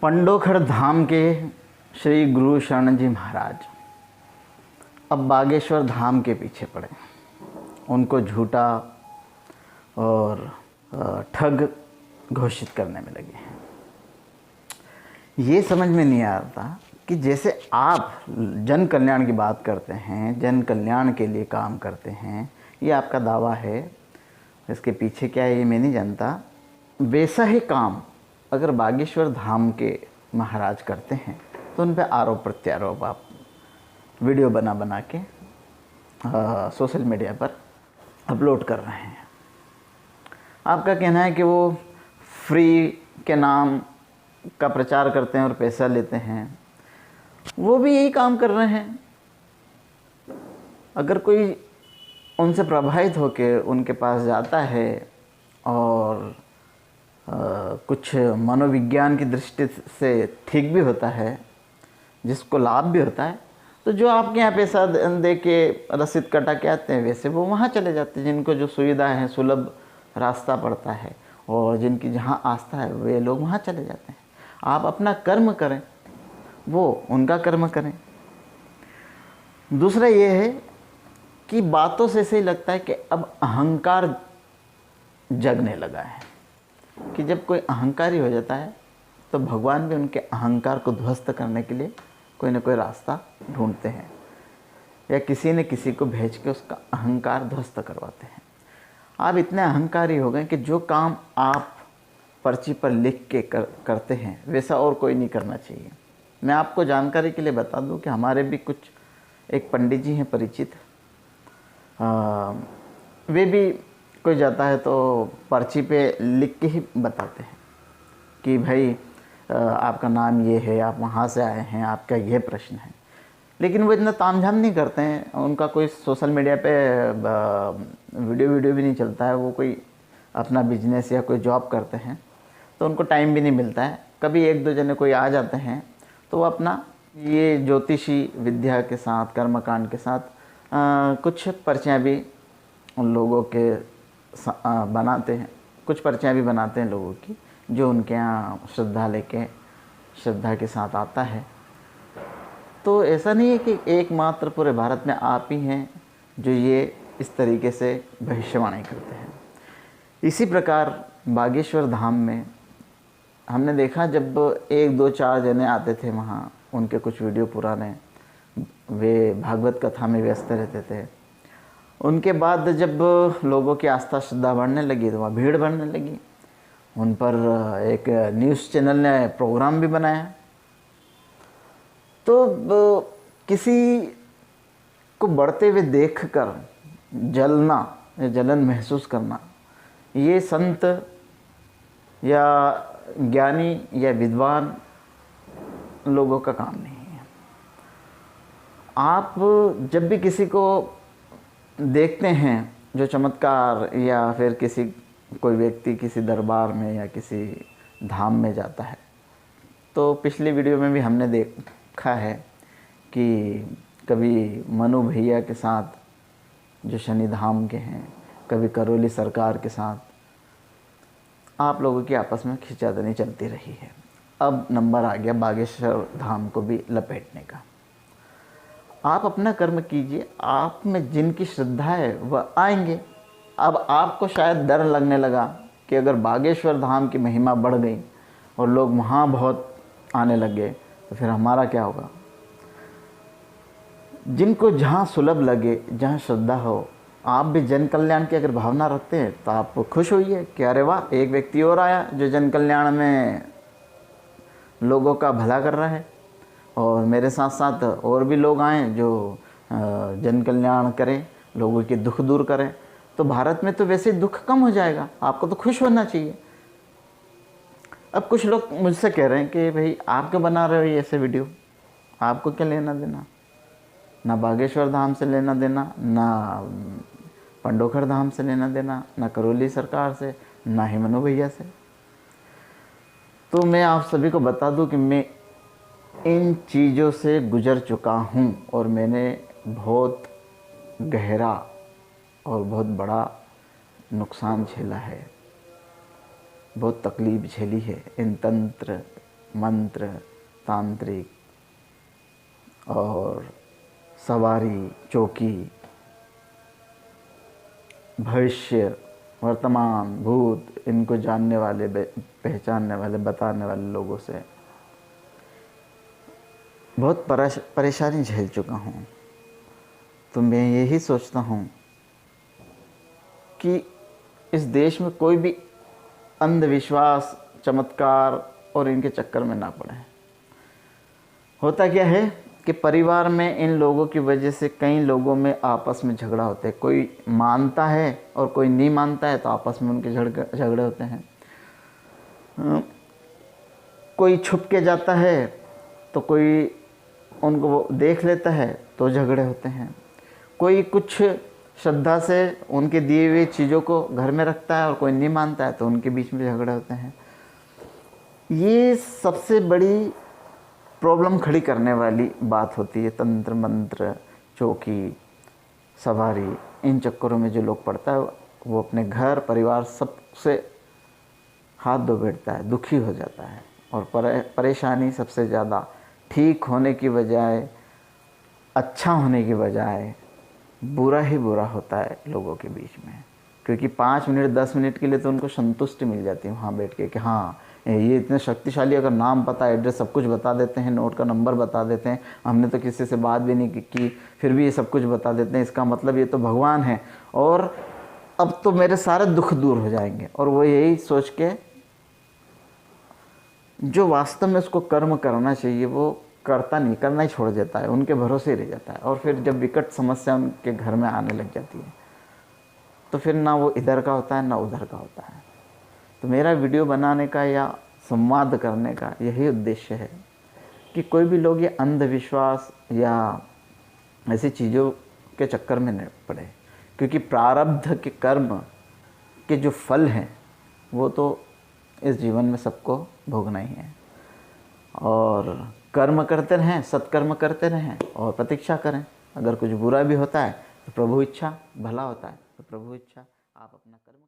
पंडोखर धाम के श्री गुरु शरण जी महाराज अब बागेश्वर धाम के पीछे पड़े, उनको झूठा और ठग घोषित करने में लगे हैं। ये समझ में नहीं आता कि जैसे आप जन कल्याण की बात करते हैं, जन कल्याण के लिए काम करते हैं, ये आपका दावा है, इसके पीछे क्या है ये मैं नहीं जानता, वैसा ही काम अगर बागेश्वर धाम के महाराज करते हैं तो उन पर आरोप प्रत्यारोप आप वीडियो बना बना के सोशल मीडिया पर अपलोड कर रहे हैं। आपका कहना है कि वो फ्री के नाम का प्रचार करते हैं और पैसा लेते हैं। वो भी यही काम कर रहे हैं। अगर कोई उनसे प्रभावित होकर उनके पास जाता है और कुछ मनोविज्ञान की दृष्टि से ठीक भी होता है, जिसको लाभ भी होता है, तो जो आपके यहाँ पैसा दे के रसीद कटा के आते हैं वैसे वो वहाँ चले जाते हैं। जिनको जो सुविधा है, सुलभ रास्ता पड़ता है और जिनकी जहाँ आस्था है वे लोग वहाँ चले जाते हैं। आप अपना कर्म करें, वो उनका कर्म करें। दूसरा ये है कि बातों से ऐसे ही लगता है कि अब अहंकार जगने लगा है, कि जब कोई अहंकारी हो जाता है तो भगवान भी उनके अहंकार को ध्वस्त करने के लिए कोई ना कोई रास्ता ढूंढते हैं, या किसी न किसी को भेज के उसका अहंकार ध्वस्त करवाते हैं। आप इतने अहंकारी हो गए कि जो काम आप पर्ची पर लिख के करते हैं वैसा और कोई नहीं करना चाहिए। मैं आपको जानकारी के लिए बता दूं कि हमारे भी कुछ एक पंडित जी हैं परिचित, वे भी कोई जाता है तो पर्ची पे लिख के ही बताते हैं कि भाई आपका नाम ये है, आप वहाँ से आए हैं, आपका ये प्रश्न है। लेकिन वो इतना तामझाम नहीं करते हैं, उनका कोई सोशल मीडिया पे वीडियो भी नहीं चलता है। वो कोई अपना बिजनेस या कोई जॉब करते हैं तो उनको टाइम भी नहीं मिलता है। कभी एक दो जने कोई आ जाते हैं तो वो अपना ये ज्योतिषी विद्या के साथ, कर्मकांड के साथ कुछ पर्चियाँ भी उन लोगों के बनाते हैं, कुछ पर्चियाँ भी बनाते हैं लोगों की, जो उनके यहाँ श्रद्धा के साथ आता है। तो ऐसा नहीं है कि एकमात्र पूरे भारत में आप ही हैं जो ये इस तरीके से भविष्यवाणी करते हैं। इसी प्रकार बागेश्वर धाम में हमने देखा, जब एक दो चार जने आते थे वहाँ, उनके कुछ वीडियो पुराने, वे भागवत कथा में व्यस्त रहते थे। उनके बाद जब लोगों की आस्था श्रद्धा बढ़ने लगी तो वहाँ भीड़ बढ़ने लगी। उन पर एक न्यूज़ चैनल ने प्रोग्राम भी बनाया। तो किसी को बढ़ते हुए देखकर जलना या जलन महसूस करना, ये संत या ज्ञानी या विद्वान लोगों का काम नहीं है। आप जब भी किसी को देखते हैं जो चमत्कार, या फिर कोई व्यक्ति किसी दरबार में या किसी धाम में जाता है, तो पिछली वीडियो में भी हमने देखा है कि कभी मनु भैया के साथ जो शनि धाम के हैं, कभी करौली सरकार के साथ आप लोगों की आपस में खिंचातानी चलती रही है। अब नंबर आ गया बागेश्वर धाम को भी लपेटने का। आप अपना कर्म कीजिए, आप में जिनकी श्रद्धा है वह आएंगे। अब आपको शायद डर लगने लगा कि अगर बागेश्वर धाम की महिमा बढ़ गई और लोग वहाँ बहुत आने लग गए तो फिर हमारा क्या होगा। जिनको जहाँ सुलभ लगे, जहाँ श्रद्धा हो, आप भी जन कल्याण की अगर भावना रखते हैं तो आप खुश होइए कि अरे वाह, एक व्यक्ति और आया जो जन कल्याण में लोगों का भला कर रहा है, और मेरे साथ साथ और भी लोग आएँ जो जन कल्याण करें, लोगों के दुख दूर करें। तो भारत में तो वैसे दुख कम हो जाएगा, आपको तो खुश होना चाहिए। अब कुछ लोग मुझसे कह रहे हैं कि भाई आप क्यों बना रहे हो ये ऐसे वीडियो, आपको क्या लेना देना, ना बागेश्वर धाम से लेना देना, ना पंडोखर धाम से लेना देना, ना करौली सरकार से, ना ही मनु भैया से। तो मैं आप सभी को बता दूं कि मैं इन चीज़ों से गुजर चुका हूं और मैंने बहुत गहरा और बहुत बड़ा नुकसान झेला है, बहुत तकलीफ़ झेली है इन तंत्र मंत्र, तांत्रिक और सवारी, चौकी, भविष्य, वर्तमान, भूत, इनको जानने वाले, पहचानने वाले, बताने वाले लोगों से बहुत परेशानी झेल चुका हूँ। तो मैं यही सोचता हूँ कि इस देश में कोई भी अंधविश्वास, चमत्कार और इनके चक्कर में ना पड़े। होता क्या है कि परिवार में इन लोगों की वजह से कई लोगों में आपस में झगड़ा होता है। कोई मानता है और कोई नहीं मानता है, तो आपस में उनके झगड़े होते हैं। कोई छुप के जाता है तो कोई उनको वो देख लेता है, तो झगड़े होते हैं। कोई कुछ श्रद्धा से उनके दिए हुए चीज़ों को घर में रखता है और कोई नहीं मानता है, तो उनके बीच में झगड़े होते हैं। ये सबसे बड़ी प्रॉब्लम खड़ी करने वाली बात होती है। तंत्र मंत्र, चौकी, सवारी, इन चक्करों में जो लोग पड़ता है, वो अपने घर परिवार सबसे हाथ धो बैठता है, दुखी हो जाता है। और परेशानी सबसे ज़्यादा ठीक होने की बजाय, अच्छा होने की बजाय बुरा ही बुरा होता है लोगों के बीच में। क्योंकि 5 मिनट 10 मिनट के लिए तो उनको संतुष्टि मिल जाती है वहाँ बैठ के कि हाँ ये इतने शक्तिशाली, अगर नाम पता, एड्रेस सब कुछ बता देते हैं, नोट का नंबर बता देते हैं, हमने तो किसी से बात भी नहीं की फिर भी ये सब कुछ बता देते हैं, इसका मतलब ये तो भगवान है और अब तो मेरे सारे दुख दूर हो जाएंगे। और वो यही सोच के जो वास्तव में उसको कर्म करना चाहिए वो करता नहीं, करना ही छोड़ देता है, उनके भरोसे ही रह जाता है। और फिर जब विकट समस्या उनके घर में आने लग जाती है, तो फिर ना वो इधर का होता है ना उधर का होता है। तो मेरा वीडियो बनाने का या संवाद करने का यही उद्देश्य है कि कोई भी लोग ये अंधविश्वास या ऐसी चीज़ों के चक्कर में न पड़े। क्योंकि प्रारब्ध के कर्म के जो फल हैं वो तो इस जीवन में सबको भोगना ही है। और कर्म करते रहें, सत्कर्म करते रहें और प्रतीक्षा करें। अगर कुछ बुरा भी होता है तो प्रभु इच्छा भला होता है, तो प्रभु इच्छा आप अपना कर्म